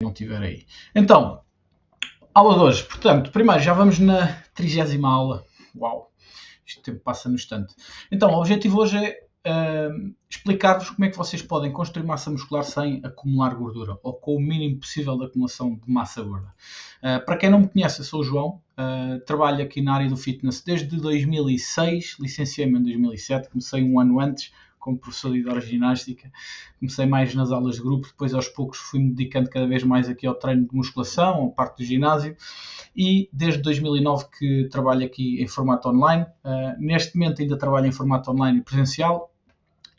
não tiver aí. Então, aula de hoje. Portanto, primeiro já vamos na 30ª aula. Uau, este tempo passa no instante. Então, o objetivo hoje é explicar-vos como é que vocês podem construir massa muscular sem acumular gordura, ou com o mínimo possível de acumulação de massa gorda. Para quem não me conhece, eu sou o João, trabalho aqui na área do fitness desde 2006, licenciei-me em 2007, comecei um ano antes como professor de hidroginástica, comecei mais nas aulas de grupo, depois aos poucos fui-me dedicando cada vez mais aqui ao treino de musculação, a parte do ginásio, e desde 2009 que trabalho aqui em formato online. Neste momento ainda trabalho em formato online e presencial.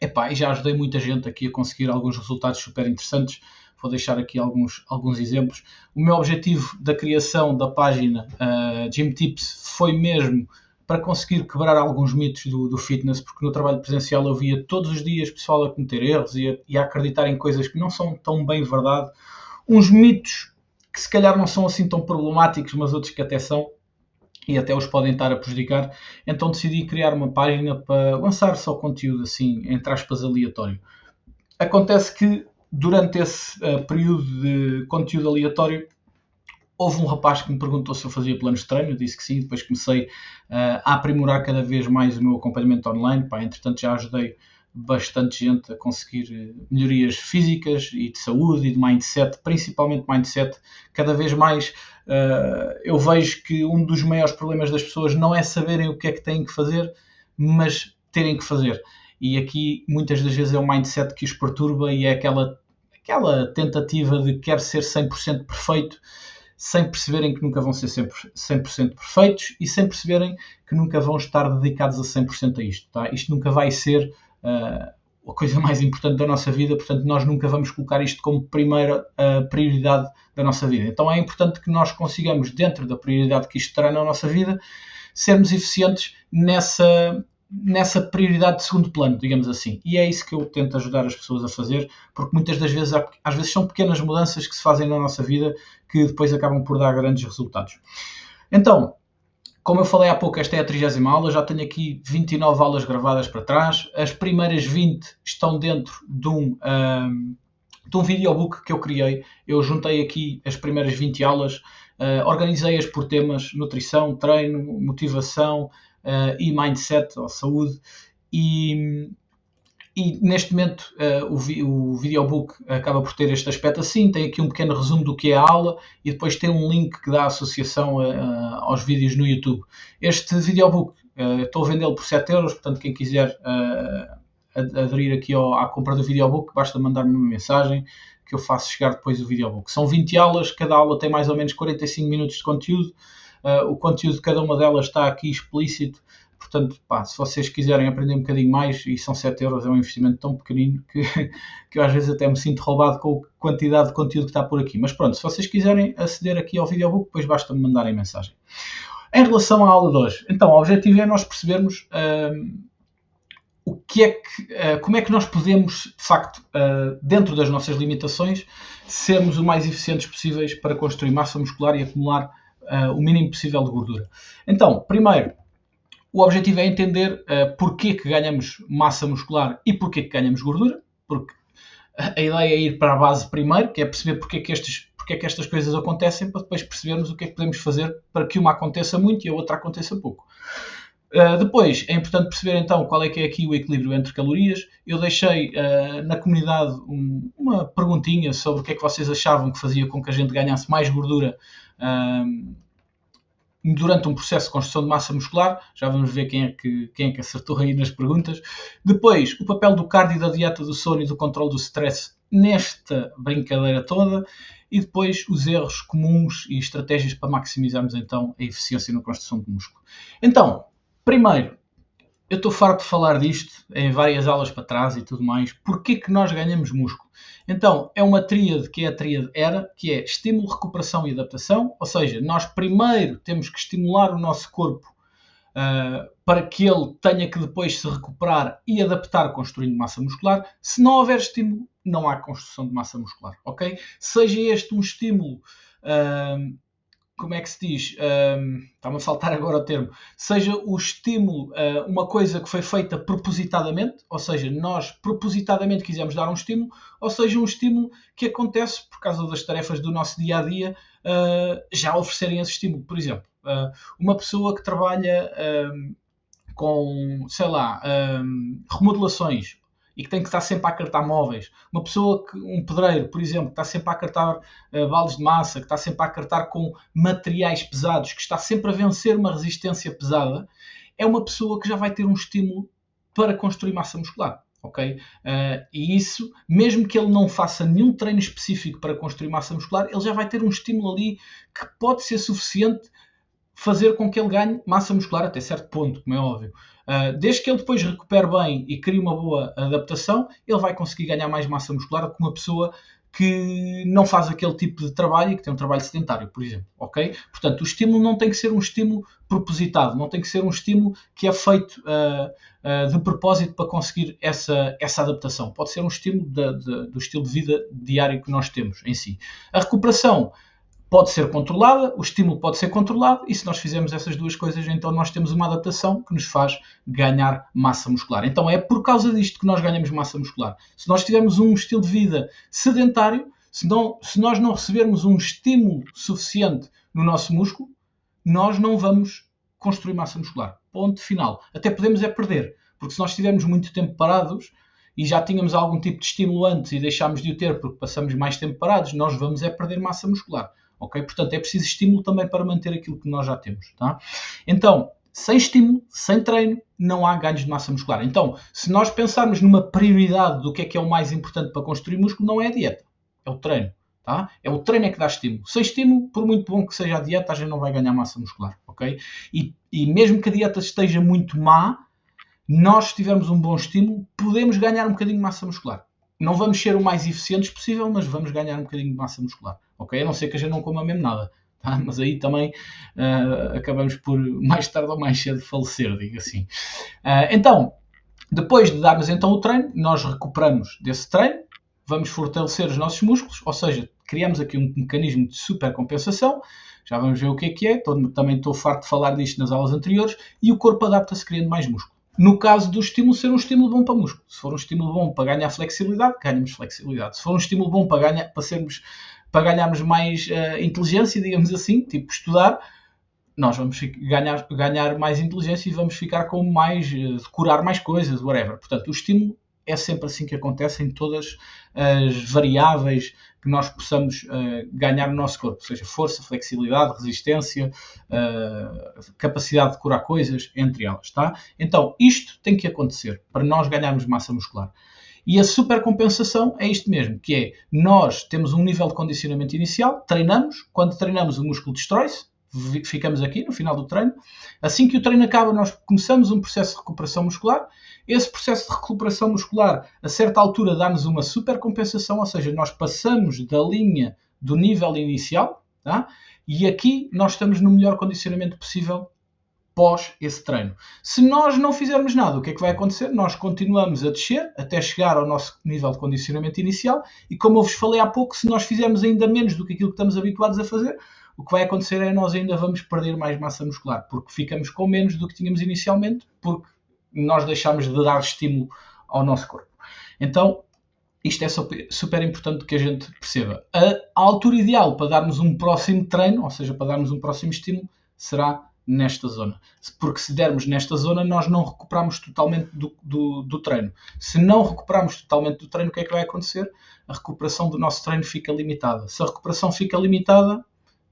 E já ajudei muita gente aqui a conseguir alguns resultados super interessantes. Vou deixar aqui alguns exemplos. O meu objetivo da criação da página Gym Tips foi mesmo para conseguir quebrar alguns mitos do fitness, porque no trabalho presencial eu via todos os dias pessoal a cometer erros e a acreditar em coisas que não são tão bem verdade. Uns mitos que se calhar não são assim tão problemáticos, mas outros que até são, e até os podem estar a prejudicar. Então decidi criar uma página para lançar só conteúdo assim, entre aspas, aleatório. Acontece que durante esse período de conteúdo aleatório houve um rapaz que me perguntou se eu fazia planos de treino, eu disse que sim, depois comecei a aprimorar cada vez mais o meu acompanhamento online. Entretanto já ajudei bastante gente a conseguir melhorias físicas e de saúde e de mindset, principalmente mindset. Cada vez mais eu vejo que um dos maiores problemas das pessoas não é saberem o que é que têm que fazer, mas terem que fazer. E aqui muitas das vezes é o mindset que os perturba e é aquela tentativa de querer ser 100% perfeito, sem perceberem que nunca vão ser sempre 100% perfeitos e sem perceberem que nunca vão estar dedicados a 100% a isto. Tá? Isto nunca vai ser a coisa mais importante da nossa vida, portanto nós nunca vamos colocar isto como primeira prioridade da nossa vida. Então é importante que nós consigamos, dentro da prioridade que isto terá na nossa vida, sermos eficientes nessa prioridade de segundo plano, digamos assim. E é isso que eu tento ajudar as pessoas a fazer, porque muitas das vezes, às vezes são pequenas mudanças que se fazem na nossa vida que depois acabam por dar grandes resultados. Então, como eu falei há pouco, esta é a 30ª aula, já tenho aqui 29 aulas gravadas para trás. As primeiras 20 estão dentro de um videobook que eu criei. Eu juntei aqui as primeiras 20 aulas, organizei-as por temas: nutrição, treino, motivação e mindset, ou saúde. E neste momento o videobook acaba por ter este aspecto assim. Tem aqui um pequeno resumo do que é a aula e depois tem um link que dá associação aos vídeos no YouTube. Este videobook estou a vendê-lo por 7€, portanto quem quiser aderir aqui à compra do videobook, basta mandar-me uma mensagem que eu faço chegar depois o videobook. São 20 aulas, cada aula tem mais ou menos 45 minutos de conteúdo. O conteúdo de cada uma delas está aqui explícito. Portanto, se vocês quiserem aprender um bocadinho mais, e são 7€, é um investimento tão pequenino que eu às vezes até me sinto roubado com a quantidade de conteúdo que está por aqui. Mas pronto, se vocês quiserem aceder aqui ao videobook, depois basta-me mandarem mensagem. Em relação à aula de hoje, então, o objetivo é nós percebermos como é que nós podemos, de facto, dentro das nossas limitações, sermos o mais eficientes possíveis para construir massa muscular e acumular o mínimo possível de gordura. Então, primeiro, o objetivo é entender porquê que ganhamos massa muscular e porquê que ganhamos gordura, porque a ideia é ir para a base primeiro, que é perceber porque é que estas coisas acontecem, para depois percebermos o que é que podemos fazer para que uma aconteça muito e a outra aconteça pouco. Depois, é importante perceber então qual é que é aqui o equilíbrio entre calorias. Eu deixei na comunidade uma perguntinha sobre o que é que vocês achavam que fazia com que a gente ganhasse mais gordura durante um processo de construção de massa muscular. Já vamos ver quem é que acertou aí nas perguntas. Depois, o papel do cardio, da dieta, do sono e do controle do stress nesta brincadeira toda. E depois, os erros comuns e estratégias para maximizarmos então a eficiência na construção de músculo. Então, primeiro, eu estou farto de falar disto em várias aulas para trás e tudo mais. Porquê que nós ganhamos músculo? Então, é uma tríade que é a tríade ERA, que é estímulo, recuperação e adaptação. Ou seja, nós primeiro temos que estimular o nosso corpo para que ele tenha que depois se recuperar e adaptar construindo massa muscular. Se não houver estímulo, não há construção de massa muscular, ok? Seja este um estímulo como é que se diz? Está-me a faltar agora o termo. Seja o estímulo uma coisa que foi feita propositadamente, ou seja, nós propositadamente quisemos dar um estímulo, ou seja, um estímulo que acontece por causa das tarefas do nosso dia a dia, já oferecerem esse estímulo. Por exemplo, uma pessoa que trabalha com, sei lá, remodelações e que tem que estar sempre a acartar móveis. Uma pessoa, um pedreiro, por exemplo, que está sempre a acartar baldes de massa, que está sempre a acartar com materiais pesados, que está sempre a vencer uma resistência pesada, é uma pessoa que já vai ter um estímulo para construir massa muscular. Ok? E isso, mesmo que ele não faça nenhum treino específico para construir massa muscular, ele já vai ter um estímulo ali que pode ser suficiente fazer com que ele ganhe massa muscular até certo ponto, como é óbvio. Desde que ele depois recupere bem e crie uma boa adaptação, ele vai conseguir ganhar mais massa muscular do que uma pessoa que não faz aquele tipo de trabalho e que tem um trabalho sedentário, por exemplo. Ok? Portanto, o estímulo não tem que ser um estímulo propositado, não tem que ser um estímulo que é feito de propósito para conseguir essa adaptação. Pode ser um estímulo do estilo de vida diário que nós temos em si. A recuperação pode ser controlada, o estímulo pode ser controlado, e se nós fizermos essas duas coisas, então nós temos uma adaptação que nos faz ganhar massa muscular. Então é por causa disto que nós ganhamos massa muscular. Se nós tivermos um estilo de vida sedentário, se nós não recebermos um estímulo suficiente no nosso músculo, nós não vamos construir massa muscular. Ponto final. Até podemos perder, porque se nós estivermos muito tempo parados e já tínhamos algum tipo de estímulo antes e deixámos de o ter porque passamos mais tempo parados, nós vamos perder massa muscular. Okay? Portanto, é preciso estímulo também para manter aquilo que nós já temos. Tá? Então, sem estímulo, sem treino, não há ganhos de massa muscular. Então, se nós pensarmos numa prioridade do que é o mais importante para construir músculo, não é a dieta, é o treino. Tá? É o treino que dá estímulo. Sem estímulo, por muito bom que seja a dieta, a gente não vai ganhar massa muscular. Okay? E mesmo que a dieta esteja muito má, nós, se tivermos um bom estímulo, podemos ganhar um bocadinho de massa muscular. Não vamos ser o mais eficientes possível, mas vamos ganhar um bocadinho de massa muscular. Ok? A não ser que a gente não coma mesmo nada. Tá? Mas aí também acabamos por, mais tarde ou mais cedo, falecer, digo assim. Então, depois de darmos então o treino, nós recuperamos desse treino, vamos fortalecer os nossos músculos, ou seja, criamos aqui um mecanismo de supercompensação. Já vamos ver o que é. Também estou farto de falar disto nas aulas anteriores. E o corpo adapta-se criando mais músculo. No caso do estímulo, ser um estímulo bom para músculo. Se for um estímulo bom para ganhar flexibilidade, ganhamos flexibilidade. Se for um estímulo bom para ganharmos mais inteligência, digamos assim, tipo estudar, nós vamos ganhar mais inteligência e vamos ficar com mais, decorar mais coisas, whatever. Portanto, o estímulo é sempre assim que acontece em todas as variáveis que nós possamos ganhar no nosso corpo, seja força, flexibilidade, resistência, capacidade de curar coisas, entre elas, tá? Então, isto tem que acontecer para nós ganharmos massa muscular. E a supercompensação é isto mesmo, que é, nós temos um nível de condicionamento inicial, treinamos, quando treinamos o músculo destrói-se, ficamos aqui no final do treino. Assim que o treino acaba, nós começamos um processo de recuperação muscular. Esse processo de recuperação muscular, a certa altura, dá-nos uma supercompensação, ou seja, nós passamos da linha do nível inicial, tá? E aqui nós estamos no melhor condicionamento possível pós esse treino. Se nós não fizermos nada, o que é que vai acontecer? Nós continuamos a descer até chegar ao nosso nível de condicionamento inicial e, como eu vos falei há pouco, se nós fizermos ainda menos do que aquilo que estamos habituados a fazer, o que vai acontecer é nós ainda vamos perder mais massa muscular, porque ficamos com menos do que tínhamos inicialmente, porque nós deixamos de dar estímulo ao nosso corpo. Então, isto é super importante que a gente perceba. A altura ideal para darmos um próximo treino, ou seja, para darmos um próximo estímulo, será nesta zona. Porque se dermos nesta zona, nós não recuperamos totalmente do treino. Se não recuperarmos totalmente do treino, o que é que vai acontecer? A recuperação do nosso treino fica limitada. Se a recuperação fica limitada,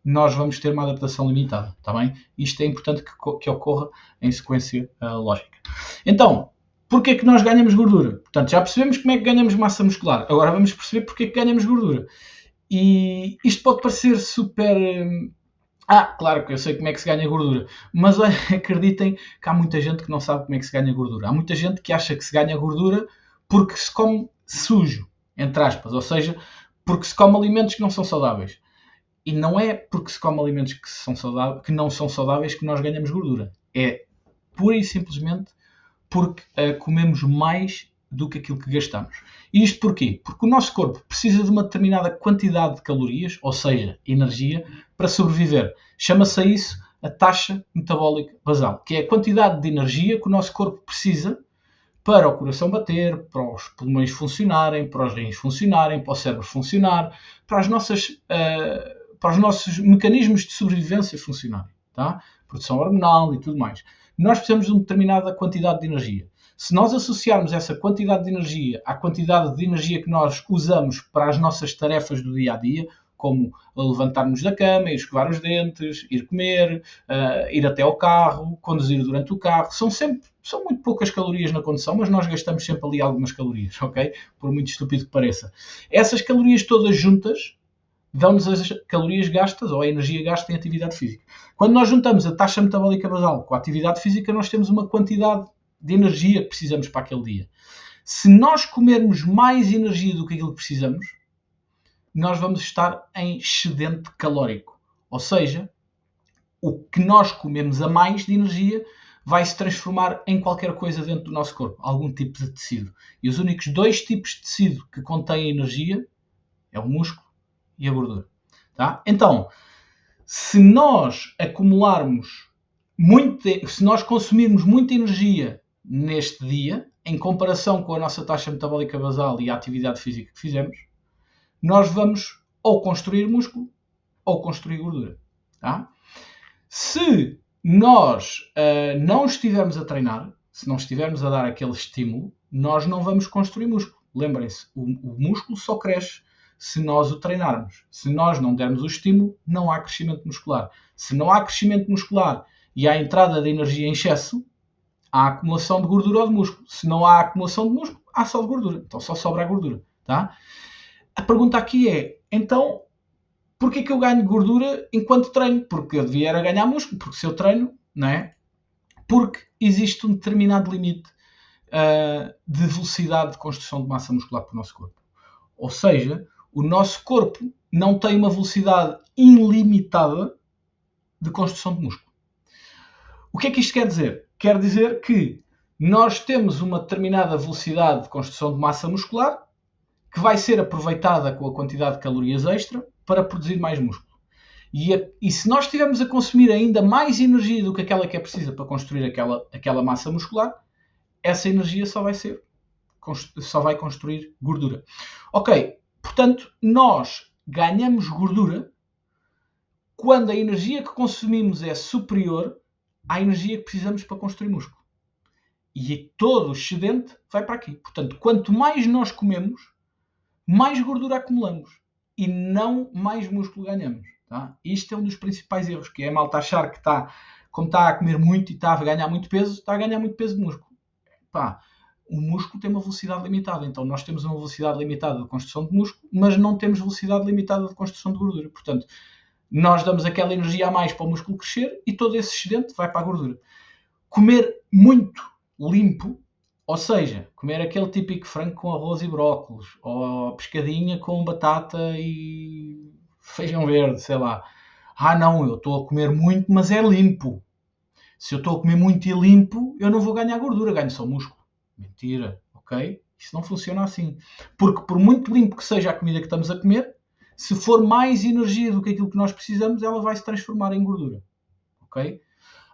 nós vamos ter uma adaptação limitada, está bem? Isto é importante que ocorra em sequência lógica. Então, porquê é que nós ganhamos gordura? Portanto, já percebemos como é que ganhamos massa muscular. Agora vamos perceber porquê é que ganhamos gordura. E isto pode parecer super... claro que eu sei como é que se ganha gordura. Mas olha, acreditem que há muita gente que não sabe como é que se ganha gordura. Há muita gente que acha que se ganha gordura porque se come sujo, entre aspas. Ou seja, porque se come alimentos que não são saudáveis. E não é porque se come alimentos que não são saudáveis que nós ganhamos gordura. É pura e simplesmente porque comemos mais do que aquilo que gastamos. E isto porquê? Porque o nosso corpo precisa de uma determinada quantidade de calorias, ou seja, energia, para sobreviver. Chama-se a isso a taxa metabólica basal, que é a quantidade de energia que o nosso corpo precisa para o coração bater, para os pulmões funcionarem, para os rins funcionarem, para o cérebro funcionar, para os nossos mecanismos de sobrevivência funcionarem, tá? Produção hormonal e tudo mais. Nós precisamos de uma determinada quantidade de energia. Se nós associarmos essa quantidade de energia à quantidade de energia que nós usamos para as nossas tarefas do dia a dia, como levantar-nos da cama, ir escovar os dentes, ir comer, ir até ao carro, conduzir durante o carro, são muito poucas calorias na condução, mas nós gastamos sempre ali algumas calorias, ok? Por muito estúpido que pareça. Essas calorias todas juntas dão-nos as calorias gastas ou a energia gasta em atividade física. Quando nós juntamos a taxa metabólica basal com a atividade física, nós temos uma quantidade de energia que precisamos para aquele dia. Se nós comermos mais energia do que aquilo que precisamos, nós vamos estar em excedente calórico. Ou seja, o que nós comemos a mais de energia vai se transformar em qualquer coisa dentro do nosso corpo, algum tipo de tecido. E os únicos dois tipos de tecido que contêm energia é o músculo e a gordura. Tá? Então, se nós se nós consumirmos muita energia neste dia, em comparação com a nossa taxa metabólica basal e a atividade física que fizemos, nós vamos ou construir músculo ou construir gordura. Tá? Se nós não estivermos a treinar, se não estivermos a dar aquele estímulo, nós não vamos construir músculo. Lembrem-se, o músculo só cresce se nós o treinarmos. Se nós não dermos o estímulo, não há crescimento muscular. Se não há crescimento muscular e há entrada de energia em excesso, há acumulação de gordura ou de músculo. Se não há acumulação de músculo, há só de gordura. Então só sobra a gordura. Tá? A pergunta aqui é, então, porquê que eu ganho gordura enquanto treino? Porque eu devia era ganhar músculo. Porque se eu treino, não é? Porque existe um determinado limite de velocidade de construção de massa muscular para o nosso corpo. Ou seja, o nosso corpo não tem uma velocidade ilimitada de construção de músculo. O que é que isto quer dizer? Quer dizer que nós temos uma determinada velocidade de construção de massa muscular que vai ser aproveitada com a quantidade de calorias extra para produzir mais músculo. E se nós estivermos a consumir ainda mais energia do que aquela que é precisa para construir aquela massa muscular, essa energia só vai construir gordura. Ok, portanto, nós ganhamos gordura quando a energia que consumimos é superior à energia que precisamos para construir músculo. E todo o excedente vai para aqui. Portanto, quanto mais nós comemos, mais gordura acumulamos e não mais músculo ganhamos. Tá? Isto é um dos principais erros, que é a malta achar que como está a comer muito e está a ganhar muito peso, está a ganhar muito peso de músculo. Pá, o músculo tem uma velocidade limitada, então nós temos uma velocidade limitada de construção de músculo, mas não temos velocidade limitada de construção de gordura. Portanto, nós damos aquela energia a mais para o músculo crescer e todo esse excedente vai para a gordura. Comer muito limpo, ou seja, comer aquele típico frango com arroz e brócolos, ou pescadinha com batata e feijão verde, sei lá. Não, eu estou a comer muito, mas é limpo. Se eu estou a comer muito e limpo, eu não vou ganhar gordura, ganho só músculo. Mentira, ok? Isso não funciona assim. Porque por muito limpo que seja a comida que estamos a comer, se for mais energia do que aquilo que nós precisamos, ela vai se transformar em gordura. Ok?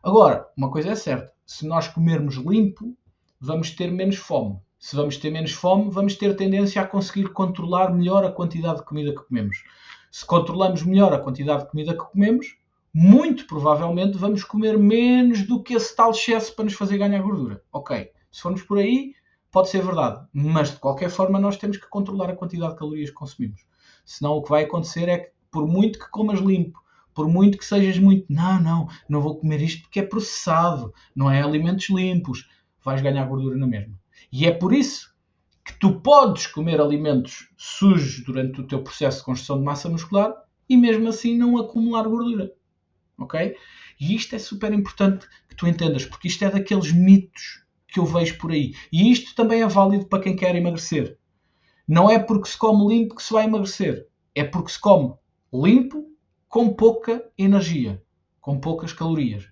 Agora, uma coisa é certa. Se nós comermos limpo, vamos ter menos fome. Se vamos ter menos fome, vamos ter tendência a conseguir controlar melhor a quantidade de comida que comemos. Se controlamos melhor a quantidade de comida que comemos, muito provavelmente vamos comer menos do que esse tal excesso para nos fazer ganhar gordura. Ok, se formos por aí, pode ser verdade. Mas, de qualquer forma, nós temos que controlar a quantidade de calorias que consumimos. Senão o que vai acontecer é que, por muito que comas limpo, por muito que sejas muito, não vou comer isto porque é processado, não é alimentos limpos, vais ganhar gordura na mesma. E é por isso que tu podes comer alimentos sujos durante o teu processo de construção de massa muscular e mesmo assim não acumular gordura. Ok? E isto é super importante que tu entendas, porque isto é daqueles mitos que eu vejo por aí. E isto também é válido para quem quer emagrecer. Não é porque se come limpo que se vai emagrecer. É porque se come limpo com pouca energia, com poucas calorias.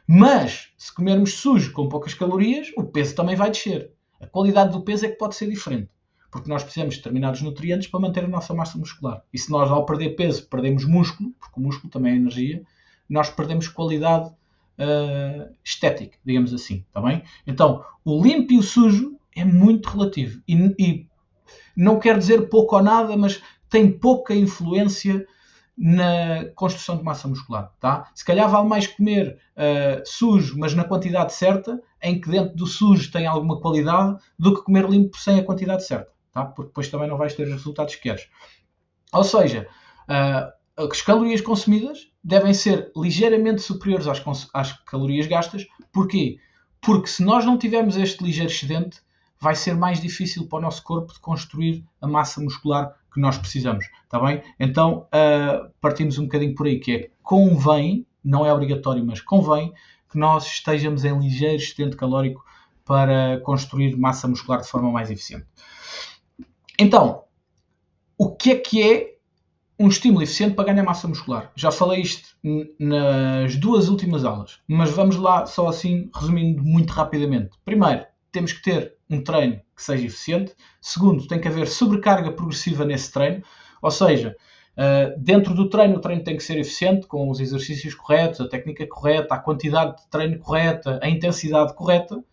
Mas, se comermos sujo com poucas calorias, o peso também vai descer. A qualidade do peso é que pode ser diferente, porque nós precisamos de determinados nutrientes para manter a nossa massa muscular. E se nós, ao perder peso, perdemos músculo, porque o músculo também é energia, nós perdemos qualidade estética, digamos assim, está bem? Então, o limpo e o sujo é muito relativo. E não quer dizer pouco ou nada, mas tem pouca influência na construção de massa muscular, tá? Se calhar vale mais comer sujo, mas na quantidade certa, em que dentro do sujo tem alguma qualidade, do que comer limpo sem a quantidade certa, tá? Porque depois também não vais ter os resultados que queres. Ou seja, as calorias consumidas devem ser ligeiramente superiores às calorias gastas. Porquê? Porque se nós não tivermos este ligeiro excedente, vai ser mais difícil para o nosso corpo de construir a massa muscular que nós precisamos, está bem? Então, partimos um bocadinho por aí, que é convém, não é obrigatório, mas convém que nós estejamos em ligeiro excedente calórico para construir massa muscular de forma mais eficiente. Então, o que é um estímulo eficiente para ganhar massa muscular? Já falei isto nas duas últimas aulas, mas vamos lá só assim, resumindo muito rapidamente. Primeiro, temos que ter um treino que seja eficiente. Segundo, tem que haver sobrecarga progressiva nesse treino, ou seja, dentro do treino, o treino tem que ser eficiente, com os exercícios corretos, a técnica correta, a quantidade de treino correta, a intensidade correta.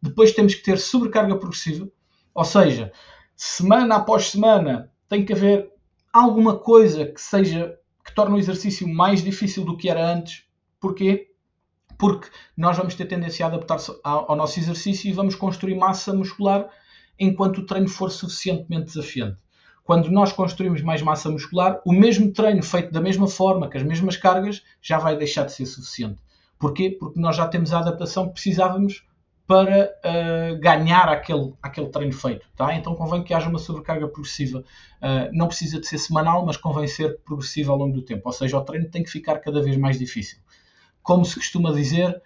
Depois temos que ter sobrecarga progressiva, ou seja, semana após semana tem que haver alguma coisa que torne o exercício mais difícil do que era antes. Porquê? Porque nós vamos ter tendência a adaptar-se ao nosso exercício e vamos construir massa muscular enquanto o treino for suficientemente desafiante. Quando nós construímos mais massa muscular, o mesmo treino feito da mesma forma, com as mesmas cargas, já vai deixar de ser suficiente. Porquê? Porque nós já temos a adaptação que precisávamos para ganhar aquele treino feito. Tá? Então convém que haja uma sobrecarga progressiva. Não precisa de ser semanal, mas convém ser progressiva ao longo do tempo. Ou seja, o treino tem que ficar cada vez mais difícil. Como se costuma dizer,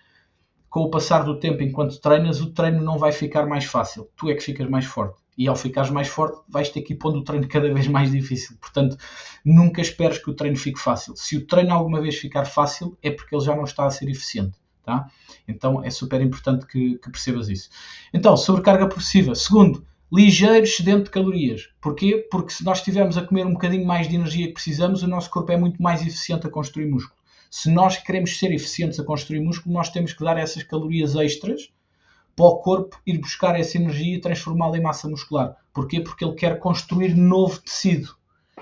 com o passar do tempo enquanto treinas, o treino não vai ficar mais fácil. Tu é que ficas mais forte. E ao ficares mais forte, vais ter que ir pondo o treino cada vez mais difícil. Portanto, nunca esperes que o treino fique fácil. Se o treino alguma vez ficar fácil, é porque ele já não está a ser eficiente. Tá? Então, é super importante que percebas isso. Então, sobrecarga progressiva. Segundo, ligeiro excedente de calorias. Porquê? Porque se nós estivermos a comer um bocadinho mais de energia que precisamos, o nosso corpo é muito mais eficiente a construir músculo. Se nós queremos ser eficientes a construir músculo, nós temos que dar essas calorias extras para o corpo ir buscar essa energia e transformá-la em massa muscular. Porquê? Porque ele quer construir novo tecido.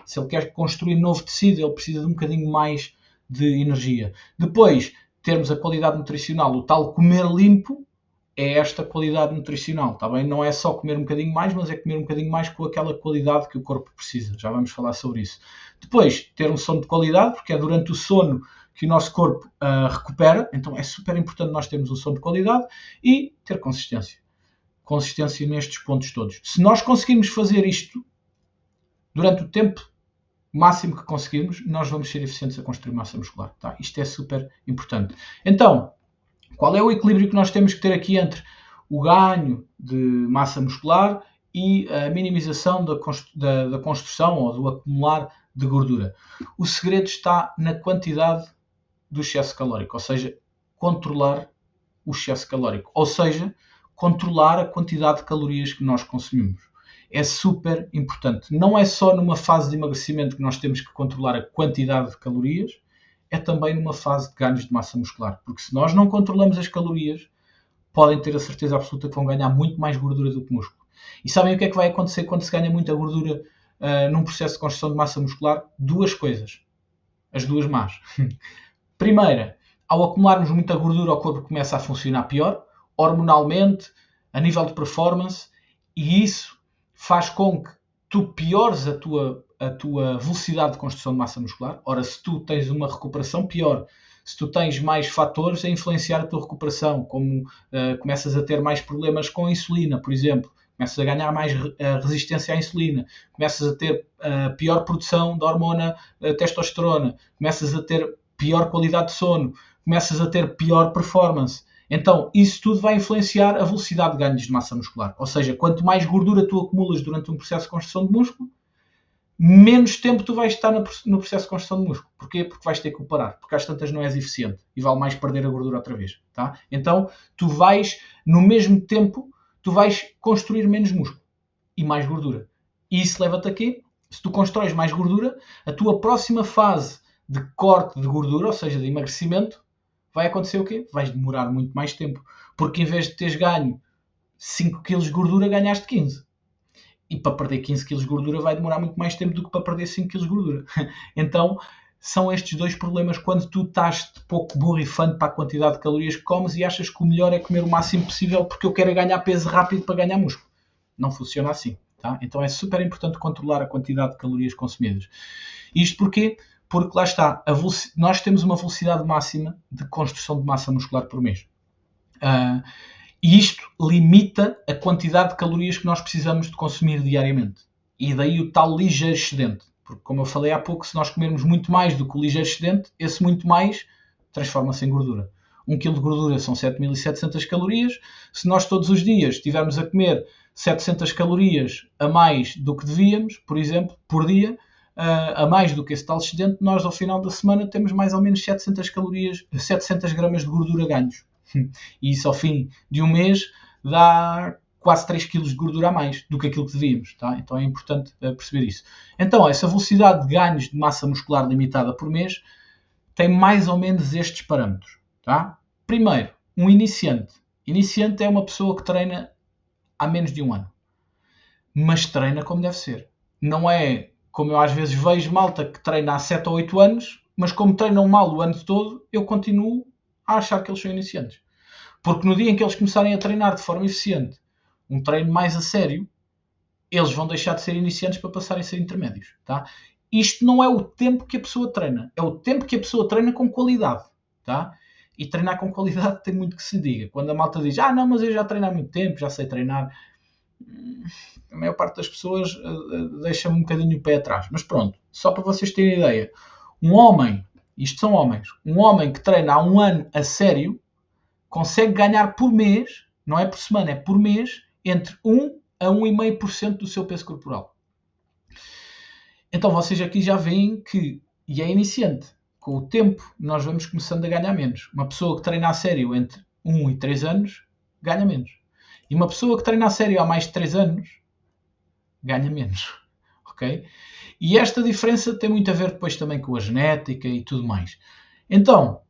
Se ele quer construir novo tecido, ele precisa de um bocadinho mais de energia. Depois, termos a qualidade nutricional, o tal comer limpo, é esta qualidade nutricional, tá bem? Não é só comer um bocadinho mais, mas é comer um bocadinho mais com aquela qualidade que o corpo precisa. Já vamos falar sobre isso. Depois, ter um sono de qualidade, porque é durante o sono que o nosso corpo recupera, então é super importante nós termos um sono de qualidade e ter consistência. Consistência nestes pontos todos. Se nós conseguirmos fazer isto durante o tempo máximo que conseguirmos, nós vamos ser eficientes a construir massa muscular. Tá? Isto é super importante. Então, qual é o equilíbrio que nós temos que ter aqui entre o ganho de massa muscular e a minimização da construção ou do acumular de gordura? O segredo está na quantidade do excesso calórico, ou seja, controlar o excesso calórico, ou seja, controlar a quantidade de calorias que nós consumimos. É super importante. Não é só numa fase de emagrecimento que nós temos que controlar a quantidade de calorias, é também numa fase de ganhos de massa muscular. Porque se nós não controlamos as calorias, podem ter a certeza absoluta que vão ganhar muito mais gordura do que músculo. E sabem o que é que vai acontecer quando se ganha muita gordura num processo de construção de massa muscular? Duas coisas. As duas más. Primeira, ao acumularmos muita gordura, o corpo começa a funcionar pior, hormonalmente, a nível de performance, e isso faz com que tu piores a tua velocidade de construção de massa muscular. Ora, se tu tens uma recuperação, pior. Se tu tens mais fatores a influenciar a tua recuperação, como começas a ter mais problemas com a insulina, por exemplo, começas a ganhar mais resistência à insulina, começas a ter pior produção da hormona testosterona, começas a ter pior qualidade de sono, começas a ter pior performance. Então, isso tudo vai influenciar a velocidade de ganhos de massa muscular. Ou seja, quanto mais gordura tu acumulas durante um processo de construção de músculo, menos tempo tu vais estar no processo de construção de músculo. Porquê? Porque vais ter que o parar. Porque às tantas não és eficiente. E vale mais perder a gordura outra vez. Tá? Então, tu vais, no mesmo tempo, tu vais construir menos músculo e mais gordura. E isso leva-te a quê? Se tu constróis mais gordura, a tua próxima fase de corte de gordura, ou seja, de emagrecimento, vai acontecer o quê? Vais demorar muito mais tempo. Porque em vez de teres ganho 5 kg de gordura, ganhaste 15. E para perder 15 kg de gordura vai demorar muito mais tempo do que para perder 5 kg de gordura. Então, são estes dois problemas quando tu estás de pouco borrifante para a quantidade de calorias que comes e achas que o melhor é comer o máximo possível porque eu quero ganhar peso rápido para ganhar músculo. Não funciona assim. Tá? Então é super importante controlar a quantidade de calorias consumidas. Isto porquê? Porque lá está, nós temos uma velocidade máxima de construção de massa muscular por mês. E isto limita a quantidade de calorias que nós precisamos de consumir diariamente. E daí o tal ligeiro excedente. Porque, como eu falei há pouco, se nós comermos muito mais do que o ligeiro excedente, esse muito mais transforma-se em gordura. 1 kg de gordura são 7.700 calorias. Se nós todos os dias estivermos a comer 700 calorias a mais do que devíamos, por exemplo, por dia, a mais do que esse tal excedente, nós ao final da semana temos mais ou menos 700 gramas de gordura ganhos. E isso ao fim de um mês dá quase 3 kg de gordura a mais do que aquilo que devíamos. Tá? Então é importante perceber isso. Então essa velocidade de ganhos de massa muscular limitada por mês tem mais ou menos estes parâmetros. Tá? Primeiro, um iniciante. Iniciante é uma pessoa que treina há menos de um ano. Mas treina como deve ser. Não é como eu às vezes vejo malta que treina há 7 ou 8 anos, mas como treinam mal o ano todo, eu continuo a achar que eles são iniciantes. Porque no dia em que eles começarem a treinar de forma eficiente, um treino mais a sério, eles vão deixar de ser iniciantes para passarem a ser intermédios. Tá? Isto não é o tempo que a pessoa treina, é o tempo que a pessoa treina com qualidade. Tá? E treinar com qualidade tem muito que se diga. Quando a malta diz, não, mas eu já treino há muito tempo, já sei treinar, a maior parte das pessoas deixa-me um bocadinho o pé atrás. Mas pronto, só para vocês terem ideia, um homem, isto são homens, um homem que treina há um ano a sério, consegue ganhar por mês, não é por semana, é por mês, entre 1 a 1,5% do seu peso corporal. Então vocês aqui já veem que, e é iniciante, com o tempo nós vamos começando a ganhar menos. Uma pessoa que treina a sério entre 1 e 3 anos, ganha menos. E uma pessoa que treina a sério há mais de 3 anos, ganha menos. Ok? E esta diferença tem muito a ver depois também com a genética e tudo mais. Então,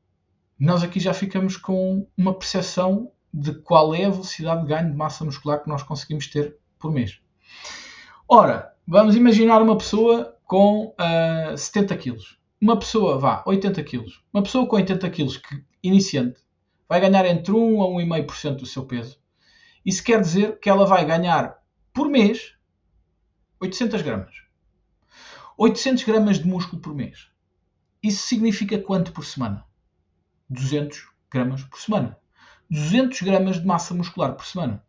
nós aqui já ficamos com uma percepção de qual é a velocidade de ganho de massa muscular que nós conseguimos ter por mês. Ora, vamos imaginar uma pessoa com 70 kg. Uma pessoa, 80 kg. Uma pessoa com 80 kg, iniciante, vai ganhar entre 1 a 1,5% do seu peso. Isso quer dizer que ela vai ganhar, por mês, 800 gramas. 800 gramas de músculo por mês. Isso significa quanto por semana? 200 gramas por semana. 200 gramas de massa muscular por semana.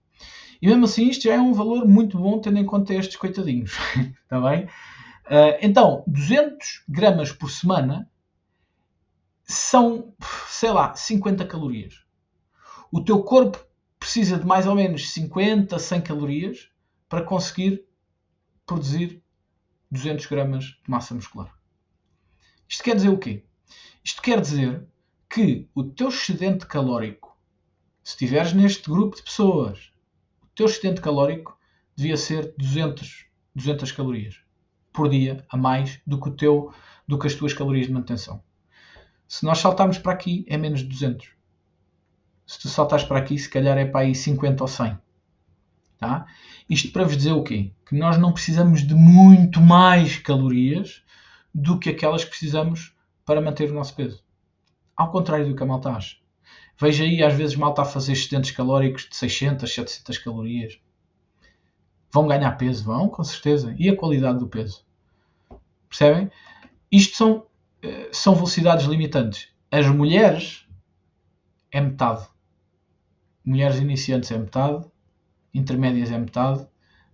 E mesmo assim isto já é um valor muito bom tendo em conta estes coitadinhos. Está bem? Então, 200 gramas por semana são, 50 calorias. O teu corpo precisa de mais ou menos 50, 100 calorias para conseguir produzir 200 gramas de massa muscular. Isto quer dizer o quê? Isto quer dizer que o teu excedente calórico, se estiveres neste grupo de pessoas, o teu excedente calórico devia ser 200 calorias por dia a mais do que as tuas calorias de manutenção. Se nós saltarmos para aqui, é menos de 200. Se tu saltares para aqui, se calhar é para aí 50 ou 100. Tá? Isto para vos dizer o quê? Que nós não precisamos de muito mais calorias do que aquelas que precisamos para manter o nosso peso. Ao contrário do que a malta acha. Veja aí, às vezes, malta a fazer excedentes calóricos de 600, 700 calorias. Vão ganhar peso? Vão, com certeza. E a qualidade do peso? Percebem? Isto são velocidades limitantes. As mulheres é metade. Mulheres iniciantes é metade. Intermédias é metade.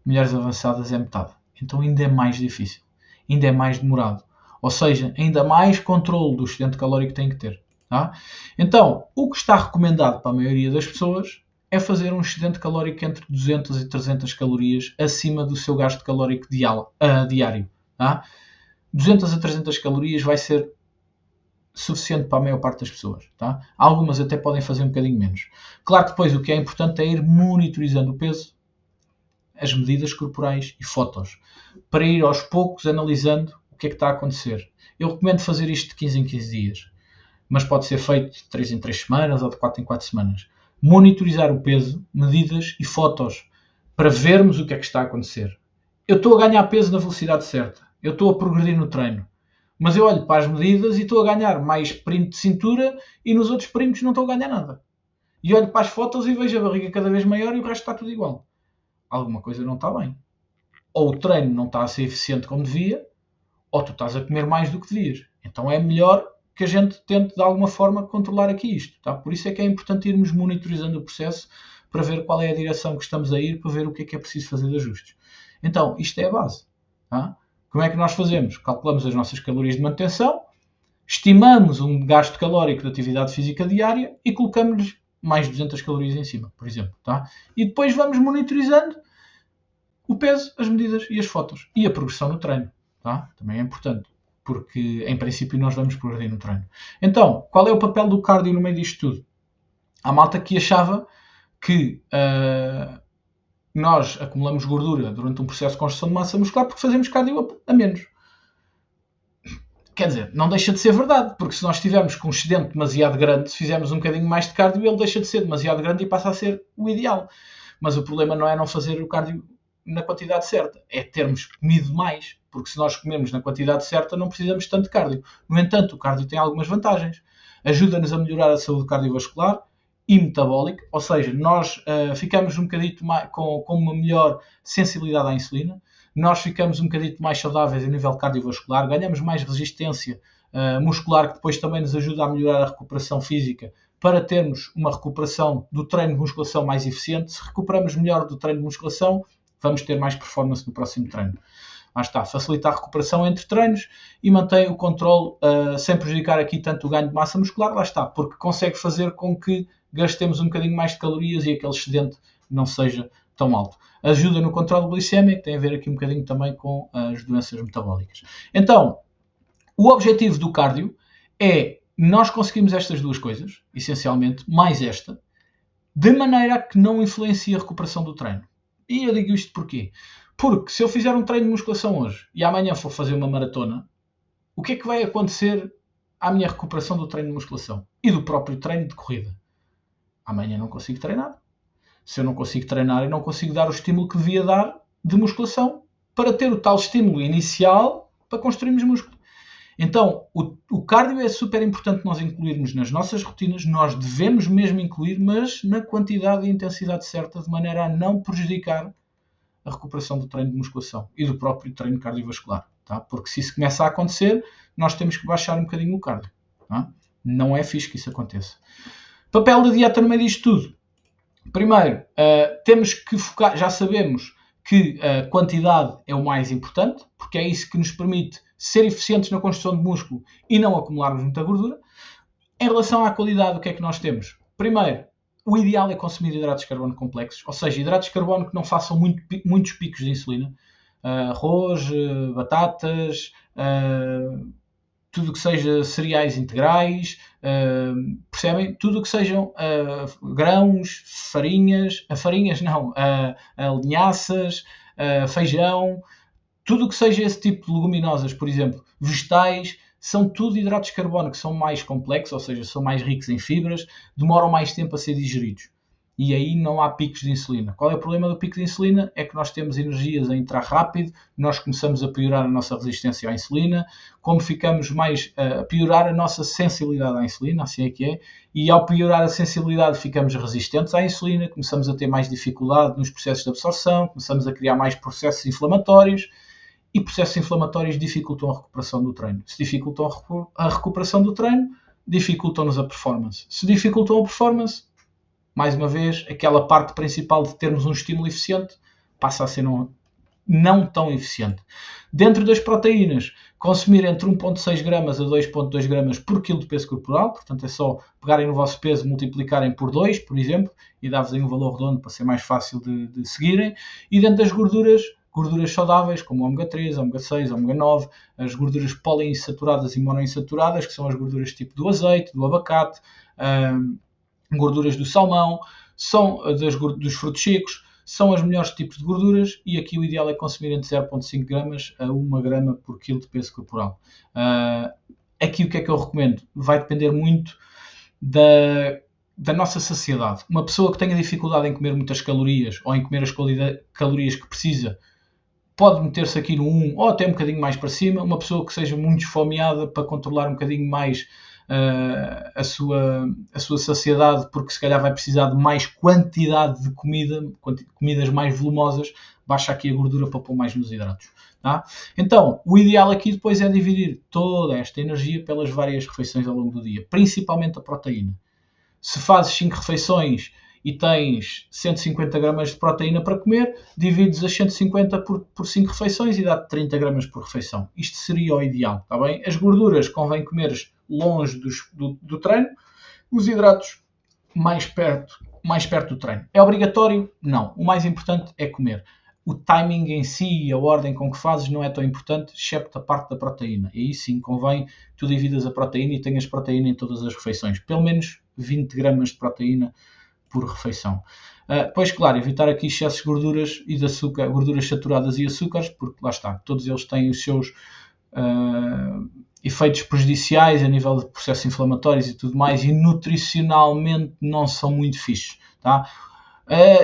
Mulheres avançadas é metade. Então ainda é mais difícil. Ainda é mais demorado. Ou seja, ainda mais controle do excedente calórico tem que ter. Tá? Então, o que está recomendado para a maioria das pessoas é fazer um excedente calórico entre 200 e 300 calorias acima do seu gasto calórico diário. Tá? 200 a 300 calorias vai ser suficiente para a maior parte das pessoas. Tá? Algumas até podem fazer um bocadinho menos. Claro que depois o que é importante é ir monitorizando o peso, as medidas corporais e fotos, para ir aos poucos analisando o que é que está a acontecer. Eu recomendo fazer isto de 15 em 15 dias, mas pode ser feito de 3 em 3 semanas ou de 4 em 4 semanas. Monitorizar o peso, medidas e fotos, para vermos o que é que está a acontecer. Eu estou a ganhar peso na velocidade certa, eu estou a progredir no treino, mas eu olho para as medidas e estou a ganhar mais perímetro de cintura e nos outros perímetros não estou a ganhar nada. E olho para as fotos e vejo a barriga cada vez maior e o resto está tudo igual. Alguma coisa não está bem. Ou o treino não está a ser eficiente como devia, ou tu estás a comer mais do que devias. Então é melhor que a gente tente de alguma forma controlar aqui isto. Tá? Por isso é que é importante irmos monitorizando o processo para ver qual é a direção que estamos a ir, para ver o que é preciso fazer de ajustes. Então, isto é a base. Tá? Como é que nós fazemos? Calculamos as nossas calorias de manutenção, estimamos um gasto calórico de atividade física diária e colocamos-lhes mais 200 calorias em cima, por exemplo. Tá? E depois vamos monitorizando o peso, as medidas e as fotos. E a progressão no treino. Tá? Também é importante, porque em princípio nós vamos progredir no treino. Então, qual é o papel do cardio no meio disto tudo? Há malta que achava que nós acumulamos gordura durante um processo de construção de massa muscular porque fazemos cardio a menos. Quer dizer, não deixa de ser verdade, porque se nós estivermos com um excedente demasiado grande, se fizermos um bocadinho mais de cardio, ele deixa de ser demasiado grande e passa a ser o ideal. Mas o problema não é não fazer o cardio na quantidade certa, é termos comido mais, porque se nós comemos na quantidade certa não precisamos tanto de cardio. No entanto, o cardio tem algumas vantagens. Ajuda-nos a melhorar a saúde cardiovascular e metabólica, ou seja, nós ficamos um bocadito mais, com uma melhor sensibilidade à insulina, nós ficamos um bocadito mais saudáveis a nível cardiovascular, ganhamos mais resistência muscular, que depois também nos ajuda a melhorar a recuperação física, para termos uma recuperação do treino de musculação mais eficiente. Se recuperamos melhor do treino de musculação, vamos ter mais performance no próximo treino. Lá está, facilita a recuperação entre treinos e mantém o controle sem prejudicar aqui tanto o ganho de massa muscular, lá está, porque consegue fazer com que gastemos um bocadinho mais de calorias e aquele excedente não seja tão alto. Ajuda no controle glicémico, tem a ver aqui um bocadinho também com as doenças metabólicas. Então, o objetivo do cardio é nós conseguirmos estas duas coisas, essencialmente, mais esta, de maneira a que não influencie a recuperação do treino. E eu digo isto porquê? Porque se eu fizer um treino de musculação hoje e amanhã for fazer uma maratona, o que é que vai acontecer à minha recuperação do treino de musculação e do próprio treino de corrida? Amanhã não consigo treinar. Se eu não consigo treinar, eu não consigo dar o estímulo que devia dar de musculação para ter o tal estímulo inicial para construirmos músculo. Então, o cardio é super importante nós incluirmos nas nossas rotinas, nós devemos mesmo incluir, mas na quantidade e intensidade certa, de maneira a não prejudicar a recuperação do treino de musculação e do próprio treino cardiovascular. Tá? Porque se isso começa a acontecer, nós temos que baixar um bocadinho o cardio. Tá? Não é fixe que isso aconteça. Papel da dieta no meio disto tudo. Primeiro, temos que focar, já sabemos que a quantidade é o mais importante, porque é isso que nos permite ser eficientes na construção de músculo e não acumularmos muita gordura. Em relação à qualidade, o que é que nós temos? Primeiro, o ideal é consumir hidratos de carbono complexos, ou seja, hidratos de carbono que não façam muitos picos de insulina. Arroz, batatas, tudo que seja cereais integrais, percebem? Tudo que sejam grãos, farinhas não, linhaças, feijão, tudo que seja esse tipo de leguminosas, por exemplo, vegetais, são tudo hidratos de carbono que são mais complexos, ou seja, são mais ricos em fibras, demoram mais tempo a ser digeridos. E aí não há picos de insulina. Qual é o problema do pico de insulina? É que nós temos energias a entrar rápido, nós começamos a piorar a nossa resistência à insulina, como ficamos mais a piorar a nossa sensibilidade à insulina, assim é que é, e ao piorar a sensibilidade ficamos resistentes à insulina, começamos a ter mais dificuldade nos processos de absorção, começamos a criar mais processos inflamatórios, e processos inflamatórios dificultam a recuperação do treino. Se dificultam a recuperação do treino, dificultam-nos a performance. Se dificultam a performance, mais uma vez, aquela parte principal de termos um estímulo eficiente passa a ser não tão eficiente. Dentro das proteínas, consumir entre 1,6 gramas a 2,2 gramas por quilo de peso corporal, portanto é só pegarem no vosso peso, multiplicarem por 2, por exemplo, e dar-vos aí um valor redondo para ser mais fácil de seguirem. E dentro das gorduras gorduras saudáveis, como ômega 3, ômega 6, ômega 9, as gorduras poliinsaturadas e monoinsaturadas, que são as gorduras tipo do azeite, do abacate, gorduras do salmão, são dos frutos secos, são os melhores tipos de gorduras e aqui o ideal é consumir entre 0,5 gramas a 1 grama por quilo de peso corporal. Aqui o que é que eu recomendo? Vai depender muito da nossa saciedade. Uma pessoa que tenha dificuldade em comer muitas calorias ou em comer as calorias que precisa, pode meter-se aqui no 1 ou até um bocadinho mais para cima. Uma pessoa que seja muito esfomeada, para controlar um bocadinho mais a sua saciedade, porque se calhar vai precisar de mais quantidade de comidas mais volumosas, baixa aqui a gordura para pôr mais nos hidratos. Tá? Então, o ideal aqui depois é dividir toda esta energia pelas várias refeições ao longo do dia, principalmente a proteína. Se fazes 5 refeições e tens 150 gramas de proteína para comer, divides as 150 por 5 refeições e dá-te 30 gramas por refeição. Isto seria o ideal, está bem? As gorduras convém comeres longe do treino, os hidratos mais perto do treino. É obrigatório? Não. O mais importante é comer. O timing em si e a ordem com que fazes não é tão importante, excepto a parte da proteína. E aí sim convém que tu dividas a proteína e tenhas proteína em todas as refeições. Pelo menos 20 gramas de proteína por refeição. Pois, claro, evitar aqui excessos de gorduras e de açúcar, gorduras saturadas e açúcares, porque lá está, todos eles têm os seus efeitos prejudiciais a nível de processos inflamatórios e tudo mais, e nutricionalmente não são muito fixes, tá?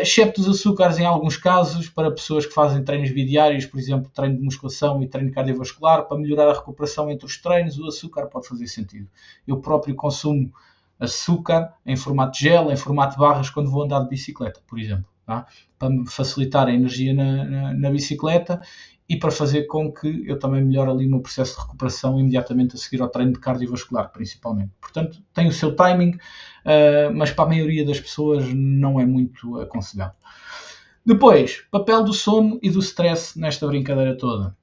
Excepto os açúcares em alguns casos, para pessoas que fazem treinos bidiários, por exemplo, treino de musculação e treino cardiovascular, para melhorar a recuperação entre os treinos, o açúcar pode fazer sentido. Eu próprio consumo açúcar em formato de gel, em formato de barras, quando vou andar de bicicleta, por exemplo, tá? Para me facilitar a energia na bicicleta e para fazer com que eu também melhore ali o meu processo de recuperação imediatamente a seguir ao treino de cardiovascular, principalmente. Portanto, tem o seu timing, mas para a maioria das pessoas não é muito aconselhável. Depois, papel do sono e do stress nesta brincadeira toda.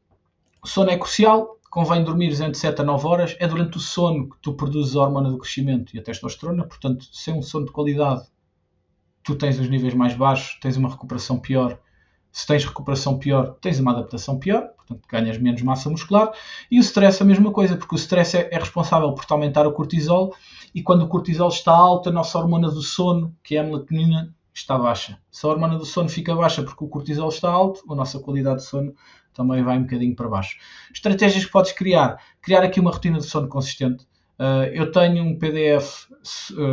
O sono é crucial, convém dormir entre 7 a 9 horas, é durante o sono que tu produzes a hormona do crescimento e a testosterona, portanto, sem um sono de qualidade, tu tens os níveis mais baixos, tens uma recuperação pior. Se tens recuperação pior, tens uma adaptação pior, portanto ganhas menos massa muscular. E o stress é a mesma coisa, porque o stress é responsável por aumentar o cortisol, e quando o cortisol está alto, a nossa hormona do sono, que é a melatonina, está baixa. Se a hormona do sono fica baixa porque o cortisol está alto, a nossa qualidade de sono também vai um bocadinho para baixo. Estratégias que podes criar aqui uma rotina de sono consistente. Eu tenho um PDF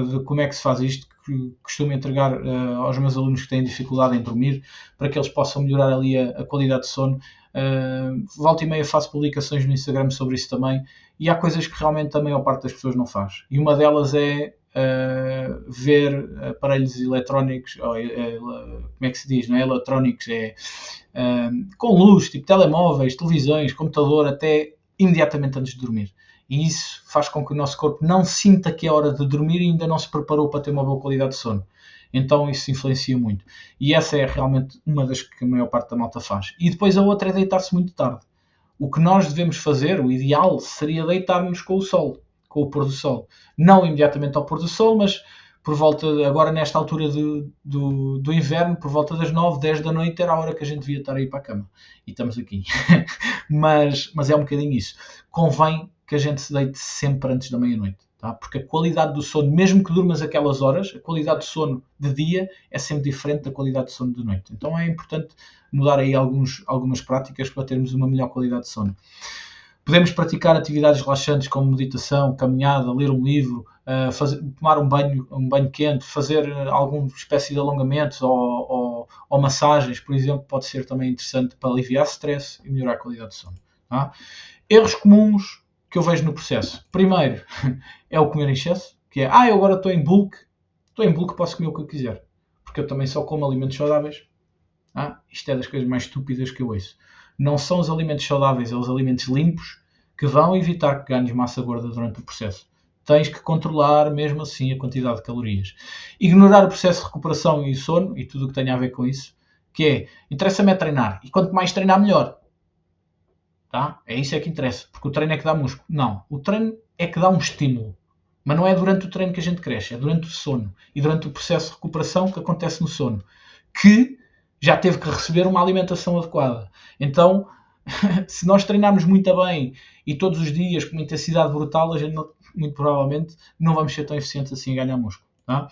de como é que se faz isto, que costumo entregar aos meus alunos que têm dificuldade em dormir, para que eles possam melhorar ali a qualidade de sono. Volta e meia faço publicações no Instagram sobre isso também, e há coisas que realmente a maior parte das pessoas não faz. E uma delas é ver aparelhos eletrónicos, como é que se diz, não é eletrónicos, com luz, tipo telemóveis, televisões, computador, até imediatamente antes de dormir. E isso faz com que o nosso corpo não sinta que é hora de dormir e ainda não se preparou para ter uma boa qualidade de sono. Então isso influencia muito. E essa é realmente uma das que a maior parte da malta faz. E depois a outra é deitar-se muito tarde. O que nós devemos fazer, o ideal, seria deitar-nos com o sol, com o pôr do sol. Não imediatamente ao pôr do sol, mas por volta, agora nesta altura do inverno, por volta das 9, 10 da noite, era a hora que a gente devia estar aí para a cama. E estamos aqui. mas é um bocadinho isso. Convém que a gente se deite sempre antes da meia-noite, tá? Porque a qualidade do sono, mesmo que durmas aquelas horas, a qualidade de sono de dia é sempre diferente da qualidade de sono de noite. Então é importante mudar aí algumas práticas para termos uma melhor qualidade de sono. Podemos praticar atividades relaxantes como meditação, caminhada, ler um livro, tomar um banho quente, fazer alguma espécie de alongamentos ou massagens, por exemplo, pode ser também interessante para aliviar stress e melhorar a qualidade de sono. Tá? Erros comuns que eu vejo no processo. Primeiro, é o comer em excesso, que é, eu agora estou em bulk, posso comer o que eu quiser, porque eu também só como alimentos saudáveis. Isto é das coisas mais estúpidas que eu ouço. Não são os alimentos saudáveis, são os alimentos limpos que vão evitar que ganhes massa gorda durante o processo. Tens que controlar mesmo assim a quantidade de calorias. Ignorar o processo de recuperação e sono e tudo o que tenha a ver com isso, que interessa-me é treinar, e quanto mais treinar melhor. Tá? É isso que interessa, porque o treino é que dá músculo. Não, o treino é que dá um estímulo, mas não é durante o treino que a gente cresce, é durante o sono e durante o processo de recuperação que acontece no sono, que já teve que receber uma alimentação adequada. Então, se nós treinarmos muito bem e todos os dias com uma intensidade brutal, a gente muito provavelmente não vamos ser tão eficientes assim a ganhar músculo. Tá?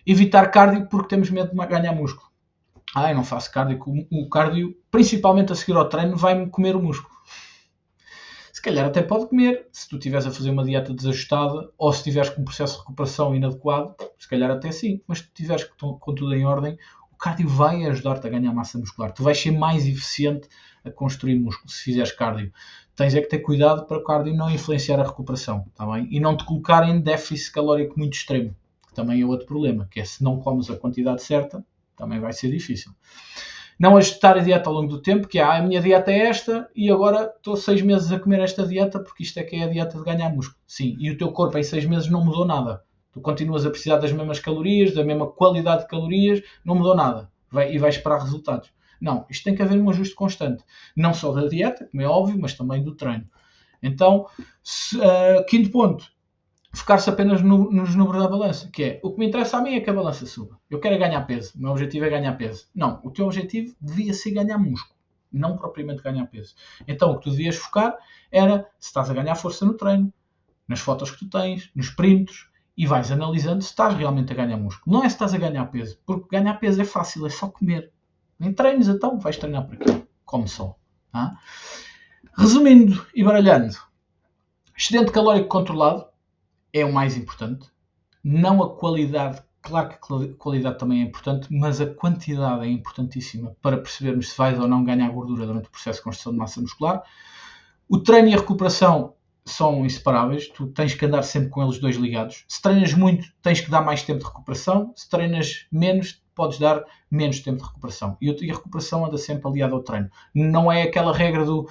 Evitar cardio porque temos medo de ganhar músculo. Eu não faço cardio. O cardio, principalmente a seguir ao treino, vai-me comer o músculo. Se calhar até pode comer, se tu estiveres a fazer uma dieta desajustada ou se estiveres com um processo de recuperação inadequado, se calhar até sim. Mas se tu estiveres com tudo em ordem, o cardio vai ajudar-te a ganhar massa muscular. Tu vais ser mais eficiente a construir músculo se fizeres cardio. Tens é que ter cuidado para o cardio não influenciar a recuperação, tá bem? E não te colocar em déficit calórico muito extremo, que também é outro problema, que é se não comes a quantidade certa, também vai ser difícil. Não ajustar a dieta ao longo do tempo, que a minha dieta é esta e agora estou 6 meses a comer esta dieta porque isto é que é a dieta de ganhar músculo. Sim, e o teu corpo em 6 meses não mudou nada. Tu continuas a precisar das mesmas calorias, da mesma qualidade de calorias, não mudou nada. E vais esperar resultados. Não, isto tem que haver um ajuste constante. Não só da dieta, como é óbvio, mas também do treino. Então, quinto ponto, focar-se apenas nos números da balança, que é, o que me interessa a mim é que a balança suba. Eu quero é ganhar peso, o meu objetivo é ganhar peso. Não, o teu objetivo devia ser ganhar músculo, não propriamente ganhar peso. Então, o que tu devias focar era se estás a ganhar força no treino, nas fotos que tu tens, nos prints, e vais analisando se estás realmente a ganhar músculo. Não é se estás a ganhar peso, porque ganhar peso é fácil, é só comer. Nem treinos, então vais treinar por aqui. Come só. Tá? Resumindo e baralhando, excedente calórico controlado é o mais importante. Não a qualidade, claro que a qualidade também é importante, mas a quantidade é importantíssima para percebermos se vais ou não ganhar gordura durante o processo de construção de massa muscular. O treino e a recuperação são inseparáveis, tu tens que andar sempre com eles dois ligados. Se treinas muito, tens que dar mais tempo de recuperação. Se treinas menos, podes dar menos tempo de recuperação. E a recuperação anda sempre aliada ao treino. Não é aquela regra do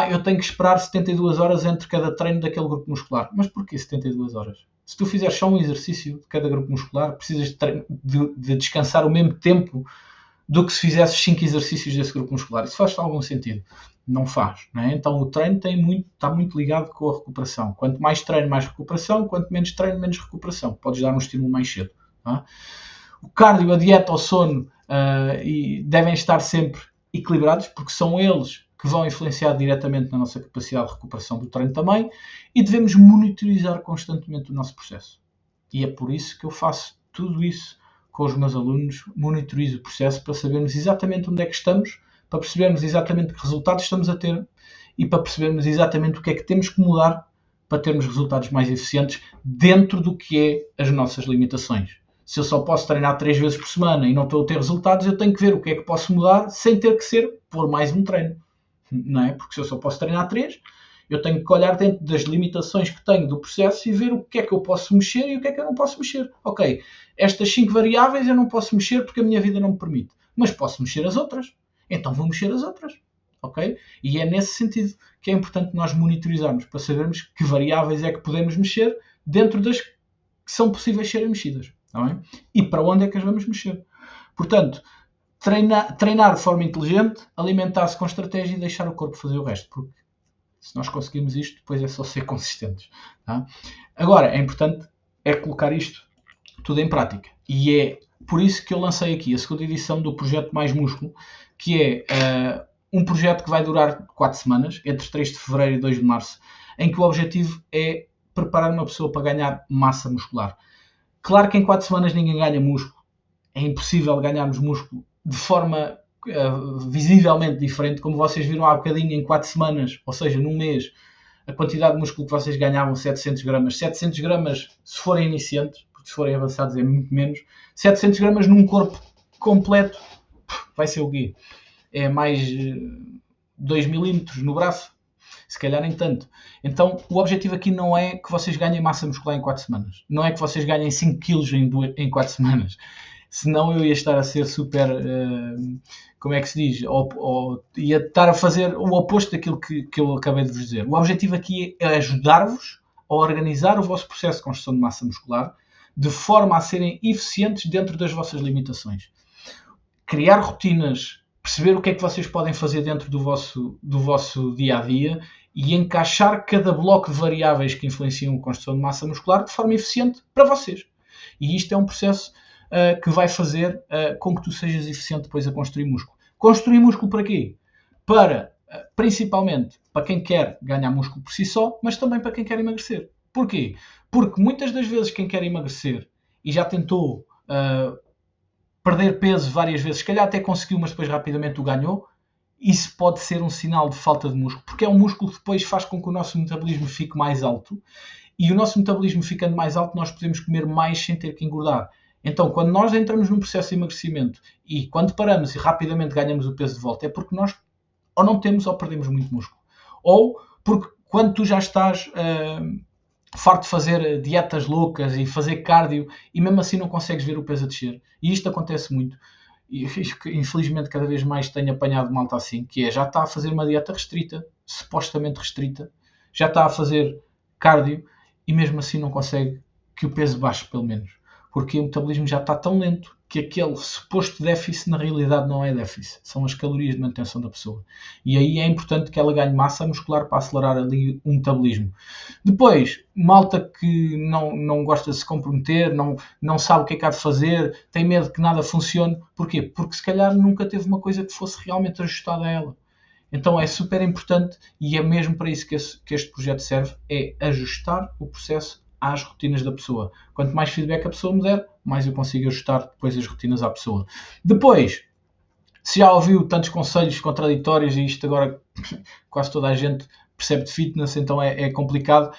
eu tenho que esperar 72 horas entre cada treino daquele grupo muscular. Mas porquê 72 horas? Se tu fizeres só um exercício de cada grupo muscular, precisas de descansar o mesmo tempo do que se fizesses 5 exercícios desse grupo muscular. Isso faz algum sentido? Não faz. Não é? Então o treino está muito ligado com a recuperação. Quanto mais treino, mais recuperação. Quanto menos treino, menos recuperação. Podes dar um estímulo mais cedo. Tá? O cardio, a dieta, o sono devem estar sempre equilibrados, porque são eles que vão influenciar diretamente na nossa capacidade de recuperação do treino também, e devemos monitorizar constantemente o nosso processo. E é por isso que eu faço tudo isso com os meus alunos, monitorizo o processo para sabermos exatamente onde é que estamos, para percebermos exatamente que resultados estamos a ter e para percebermos exatamente o que é que temos que mudar para termos resultados mais eficientes dentro do que é as nossas limitações. Se eu só posso treinar 3 vezes por semana e não estou a ter resultados, eu tenho que ver o que é que posso mudar sem ter que ser por mais um treino. Não é? Porque se eu só posso treinar 3, eu tenho que olhar dentro das limitações que tenho do processo e ver o que é que eu posso mexer e o que é que eu não posso mexer. Ok, estas 5 variáveis eu não posso mexer porque a minha vida não me permite, mas posso mexer as outras. Então vou mexer as outras. Ok? E é nesse sentido que é importante nós monitorizarmos para sabermos que variáveis é que podemos mexer dentro das que são possíveis serem mexidas. Tá bem? E para onde é que as vamos mexer. Portanto, treinar de forma inteligente, alimentar-se com estratégia e deixar o corpo fazer o resto. Porque se nós conseguirmos isto, depois é só ser consistentes. Tá? Agora, é importante colocar isto tudo em prática. E é por isso que eu lancei aqui a segunda edição do Projeto Mais Músculo, que é um projeto que vai durar 4 semanas, entre 3 de fevereiro e 2 de março, em que o objetivo é preparar uma pessoa para ganhar massa muscular. Claro que em 4 semanas ninguém ganha músculo. É impossível ganharmos músculo de forma visivelmente diferente, como vocês viram há bocadinho, em 4 semanas, ou seja, num mês, a quantidade de músculo que vocês ganhavam, 700 gramas. 700 gramas, se forem iniciantes, porque se forem avançados é muito menos, 700 gramas num corpo completo, vai ser o quê? É mais 2 milímetros no braço? Se calhar nem tanto. Então, o objetivo aqui não é que vocês ganhem massa muscular em 4 semanas. Não é que vocês ganhem 5 kg em 4 semanas. Senão eu ia estar a ser super, como é que se diz? Ia estar a fazer o oposto daquilo que eu acabei de vos dizer. O objetivo aqui é ajudar-vos a organizar o vosso processo de construção de massa muscular de forma a serem eficientes dentro das vossas limitações. Criar rotinas, perceber o que é que vocês podem fazer dentro do vosso dia-a-dia e encaixar cada bloco de variáveis que influenciam a construção de massa muscular de forma eficiente para vocês. E isto é um processo que vai fazer com que tu sejas eficiente depois a construir músculo. Construir músculo para quê? Para, principalmente, para quem quer ganhar músculo por si só, mas também para quem quer emagrecer. Porquê? Porque muitas das vezes quem quer emagrecer e já tentou perder peso várias vezes, se calhar até conseguiu, mas depois rapidamente o ganhou, isso pode ser um sinal de falta de músculo, porque é um músculo que depois faz com que o nosso metabolismo fique mais alto, e o nosso metabolismo ficando mais alto, nós podemos comer mais sem ter que engordar. Então, quando nós entramos num processo de emagrecimento e quando paramos e rapidamente ganhamos o peso de volta, é porque nós ou não temos ou perdemos muito músculo. Ou porque quando tu já estás farto de fazer dietas loucas e fazer cardio e mesmo assim não consegues ver o peso a descer. E isto acontece muito. E infelizmente cada vez mais tenho apanhado malta assim, que é, já está a fazer uma dieta restrita, supostamente restrita, já está a fazer cardio e mesmo assim não consegue que o peso baixe pelo menos. Porque o metabolismo já está tão lento que aquele suposto déficit na realidade não é déficit, são as calorias de manutenção da pessoa. E aí é importante que ela ganhe massa muscular para acelerar ali o metabolismo. Depois, malta que não gosta de se comprometer, não sabe o que é que há de fazer, tem medo que nada funcione. Porquê? Porque se calhar nunca teve uma coisa que fosse realmente ajustada a ela. Então é super importante e é mesmo para isso que este projeto serve, é ajustar o processo às rotinas da pessoa. Quanto mais feedback a pessoa me der, mais eu consigo ajustar depois as rotinas à pessoa. Depois, se já ouviu tantos conselhos contraditórios e isto agora quase toda a gente percebe de fitness, então é complicado,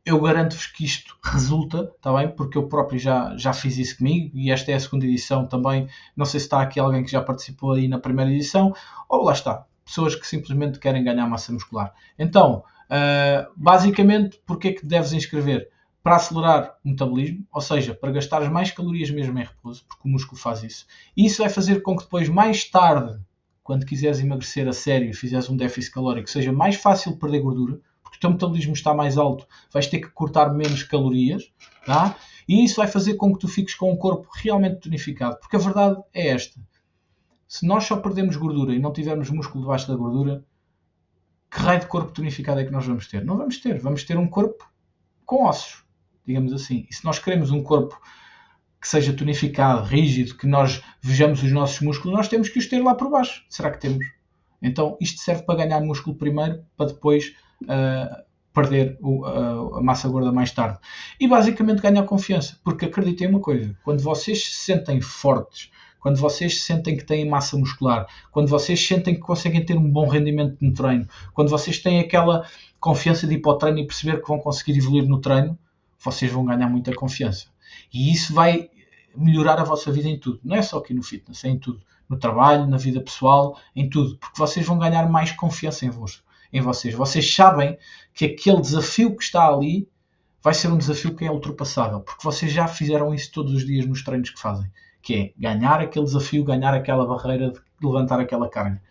eu garanto-vos que isto resulta, está bem? Porque eu próprio já fiz isso comigo e esta é a segunda edição também. Não sei se está aqui alguém que já participou aí na primeira edição, ou lá está, pessoas que simplesmente querem ganhar massa muscular. Então, basicamente, porque é que deves inscrever? Para acelerar o metabolismo, ou seja, para gastar mais calorias mesmo em repouso, porque o músculo faz isso. E isso vai fazer com que depois, mais tarde, quando quiseres emagrecer a sério e fizeres um déficit calórico, seja mais fácil perder gordura, porque o teu metabolismo está mais alto, vais ter que cortar menos calorias, tá? E isso vai fazer com que tu fiques com um corpo realmente tonificado, porque a verdade é esta. Se nós só perdemos gordura e não tivermos músculo debaixo da gordura, que raio de corpo tonificado é que nós vamos ter? Não vamos ter um corpo com ossos, digamos assim. E se nós queremos um corpo que seja tonificado, rígido, que nós vejamos os nossos músculos, nós temos que os ter lá por baixo. Será que temos? Então isto serve para ganhar músculo primeiro, para depois perder a massa gorda mais tarde. E basicamente ganhar confiança, porque acreditem uma coisa, quando vocês se sentem fortes, quando vocês sentem que têm massa muscular, quando vocês sentem que conseguem ter um bom rendimento no treino, quando vocês têm aquela confiança de ir para o treino e perceber que vão conseguir evoluir no treino, vocês vão ganhar muita confiança. E isso vai melhorar a vossa vida em tudo. Não é só aqui no fitness, é em tudo. No trabalho, na vida pessoal, em tudo. Porque vocês vão ganhar mais confiança em vocês. Vocês sabem que aquele desafio que está ali vai ser um desafio que é ultrapassável. Porque vocês já fizeram isso todos os dias nos treinos que fazem. Que é ganhar aquele desafio, ganhar aquela barreira de levantar aquela carga.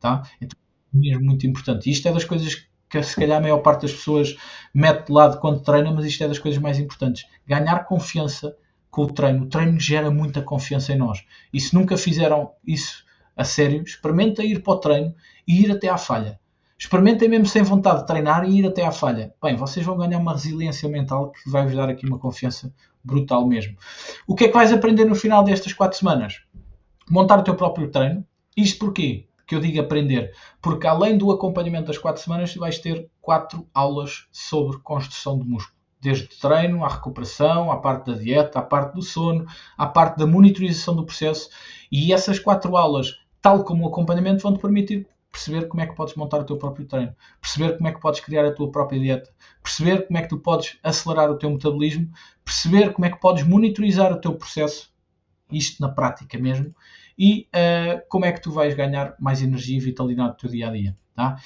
Tá? Então é mesmo muito importante. E isto é das coisas que se calhar a maior parte das pessoas mete de lado quando treina, mas isto é das coisas mais importantes. Ganhar confiança com o treino. O treino gera muita confiança em nós. E se nunca fizeram isso a sério, experimentem ir para o treino e ir até à falha. Experimentem mesmo sem vontade de treinar e ir até à falha. Bem, vocês vão ganhar uma resiliência mental que vai vos dar aqui uma confiança brutal mesmo. O que é que vais aprender no final destas 4 semanas? Montar o teu próprio treino. Isto porquê? Que eu digo aprender, porque além do acompanhamento das 4 semanas, vais ter 4 aulas sobre construção de músculo. Desde treino, à recuperação, à parte da dieta, à parte do sono, à parte da monitorização do processo. E essas 4 aulas, tal como o acompanhamento, vão-te permitir perceber como é que podes montar o teu próprio treino, perceber como é que podes criar a tua própria dieta, perceber como é que tu podes acelerar o teu metabolismo, perceber como é que podes monitorizar o teu processo, isto na prática mesmo, e como é que tu vais ganhar mais energia e vitalidade no teu dia-a-dia. Tá?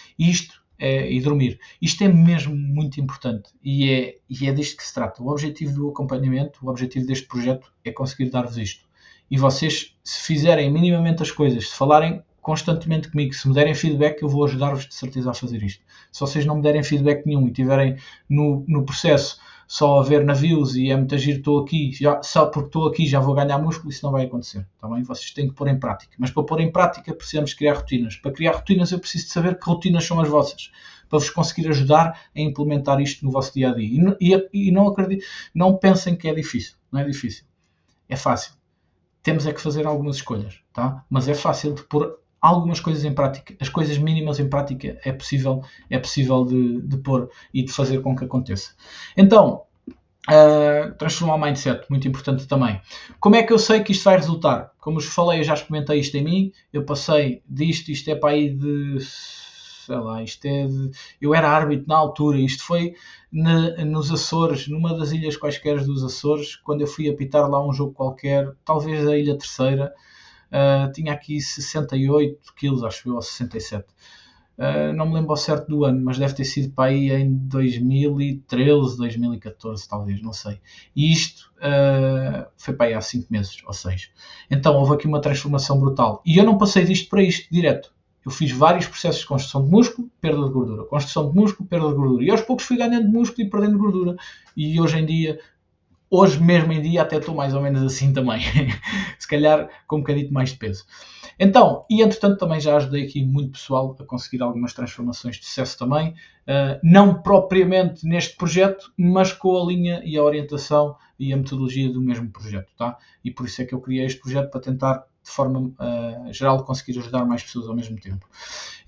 E dormir. Isto é mesmo muito importante e é disto que se trata. O objetivo do acompanhamento, o objetivo deste projeto é conseguir dar-vos isto. E vocês, se fizerem minimamente as coisas, se falarem constantemente comigo, se me derem feedback, eu vou ajudar-vos de certeza a fazer isto. Se vocês não me derem feedback nenhum e estiverem no processo só a ver navios e é muito giro, estou aqui, só porque estou aqui já vou ganhar músculo, isso não vai acontecer. Tá bem? Vocês têm que pôr em prática. Mas para pôr em prática precisamos criar rotinas. Para criar rotinas eu preciso de saber que rotinas são as vossas, para vos conseguir ajudar a implementar isto no vosso dia-a-dia. E não pensem que é difícil. Não é difícil. É fácil. Temos é que fazer algumas escolhas, tá? Mas é fácil de pôr algumas coisas em prática, as coisas mínimas em prática é possível de pôr e de fazer com que aconteça. Então, transformar o mindset, muito importante também. Como é que eu sei que isto vai resultar? Como vos falei, eu já experimentei isto em mim, eu passei disto, isto é para aí de, sei lá, eu era árbitro na altura, isto foi nos Açores, numa das ilhas quaisquer dos Açores, quando eu fui apitar lá um jogo qualquer, talvez a Ilha Terceira, tinha aqui 68 quilos, acho eu, ou 67. Não me lembro ao certo do ano, mas deve ter sido para aí em 2013, 2014, talvez, não sei. E isto foi para aí há 5 meses ou 6. Então houve aqui uma transformação brutal. E eu não passei disto para isto direto. Eu fiz vários processos de construção de músculo, perda de gordura. Construção de músculo, perda de gordura. E aos poucos fui ganhando músculo e perdendo gordura. E hoje mesmo em dia, até estou mais ou menos assim também. Se calhar com um bocadinho mais de peso. Então, e entretanto também já ajudei aqui muito pessoal a conseguir algumas transformações de sucesso também, não propriamente neste projeto, mas com a linha e a orientação e a metodologia do mesmo projeto, tá? E por isso é que eu criei este projeto, para tentar de forma geral conseguir ajudar mais pessoas ao mesmo tempo.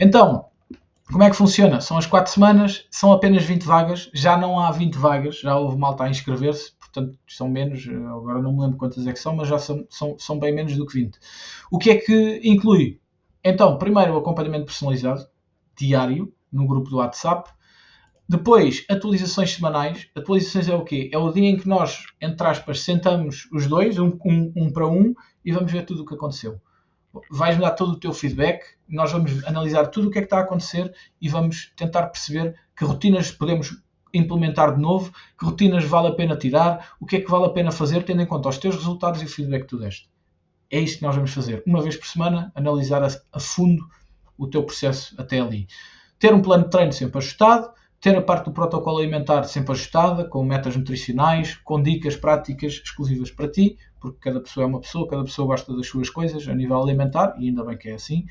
Então, como é que funciona? São as 4 semanas, são apenas 20 vagas, já não há 20 vagas, já houve malta a inscrever-se, portanto são menos, agora não me lembro quantas é que são, mas já são bem menos do que 20. O que é que inclui? Então, primeiro o acompanhamento personalizado, diário, no grupo do WhatsApp. Depois, atualizações semanais. Atualizações é o quê? É o dia em que nós, entre aspas, sentamos os dois, um para um, e vamos ver tudo o que aconteceu. Vais-me dar todo o teu feedback, nós vamos analisar tudo o que é que está a acontecer e vamos tentar perceber que rotinas podemos implementar de novo, que rotinas vale a pena tirar, o que é que vale a pena fazer, tendo em conta os teus resultados e o feedback que tu deste. É isto que nós vamos fazer. Uma vez por semana, analisar a fundo o teu processo até ali. Ter um plano de treino sempre ajustado, ter a parte do protocolo alimentar sempre ajustada, com metas nutricionais, com dicas práticas exclusivas para ti, porque cada pessoa é uma pessoa, cada pessoa gosta das suas coisas a nível alimentar, e ainda bem que é assim.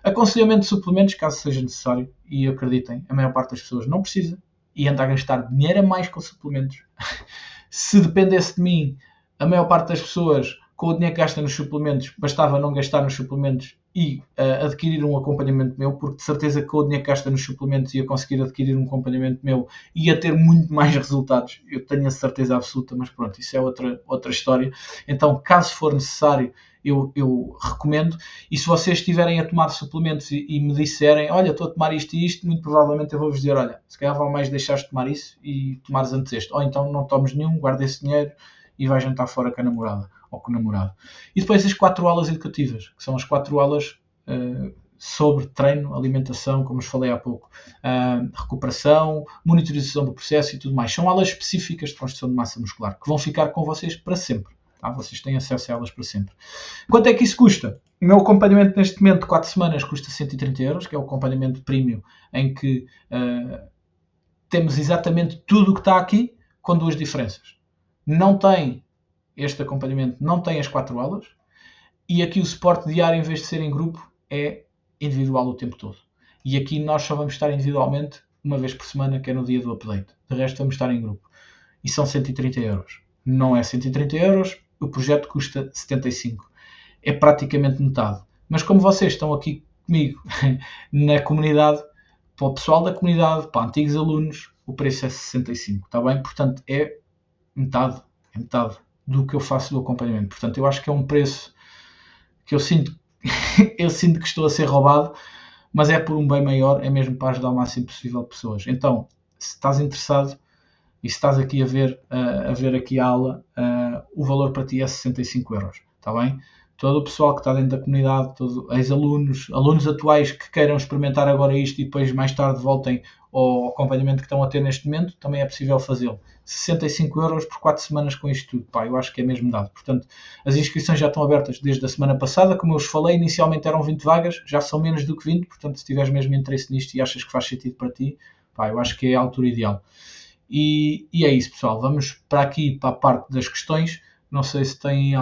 Aconselhamento de suplementos, caso seja necessário, e acreditem, a maior parte das pessoas não precisa, e anda a gastar dinheiro a mais com suplementos. Se dependesse de mim, a maior parte das pessoas, com o dinheiro que gasta nos suplementos, bastava não gastar nos suplementos e adquirir um acompanhamento meu, porque de certeza que com o dinheiro que gasta nos suplementos ia conseguir adquirir um acompanhamento meu e ia ter muito mais resultados. Eu tenho a certeza absoluta, mas pronto, isso é outra história. Então, caso for necessário, eu recomendo. E se vocês estiverem a tomar suplementos e me disserem, olha, estou a tomar isto e isto, muito provavelmente eu vou-vos dizer, olha, se calhar vale mais deixares de tomar isso e tomares antes este. Ou então não tomes nenhum, guarda esse dinheiro e vai jantar fora com a namorada ou com o namorado. E depois as 4 aulas educativas, que são as 4 aulas sobre treino, alimentação, como vos falei há pouco, recuperação, monitorização do processo e tudo mais. São aulas específicas de construção de massa muscular, que vão ficar com vocês para sempre. Tá? Vocês têm acesso a elas para sempre. Quanto é que isso custa? O meu acompanhamento neste momento de 4 semanas custa 130 euros, que é o acompanhamento premium, em que temos exatamente tudo o que está aqui, com 2 diferenças. Não tem este acompanhamento, não tem as 4 aulas, e aqui o suporte diário, em vez de ser em grupo, é individual o tempo todo. E aqui nós só vamos estar individualmente uma vez por semana, que é no dia do update. De resto vamos estar em grupo. E são 130 euros. Não é 130 euros, o projeto custa 75. É praticamente metade. Mas como vocês estão aqui comigo na comunidade, para o pessoal da comunidade, para antigos alunos, o preço é 65, está bem? Portanto, é metade do que eu faço do acompanhamento. Portanto, eu acho que é um preço que eu sinto que estou a ser roubado, mas é por um bem maior, é mesmo para ajudar o máximo possível de pessoas. Então, se estás interessado e se estás aqui a ver aqui a aula, o valor para ti é 65 euros, está bem? Todo o pessoal que está dentro da comunidade, todos ex-alunos, alunos atuais que queiram experimentar agora isto e depois mais tarde voltem ao acompanhamento que estão a ter neste momento, também é possível fazê-lo. 65 euros por 4 semanas com isto tudo, pá, eu acho que é mesmo dado. Portanto, as inscrições já estão abertas desde a semana passada, como eu vos falei, inicialmente eram 20 vagas, já são menos do que 20, portanto, se tiveres mesmo interesse nisto e achas que faz sentido para ti, pá, eu acho que é a altura ideal. E é isso, pessoal, vamos para aqui, para a parte das questões. Não sei se têm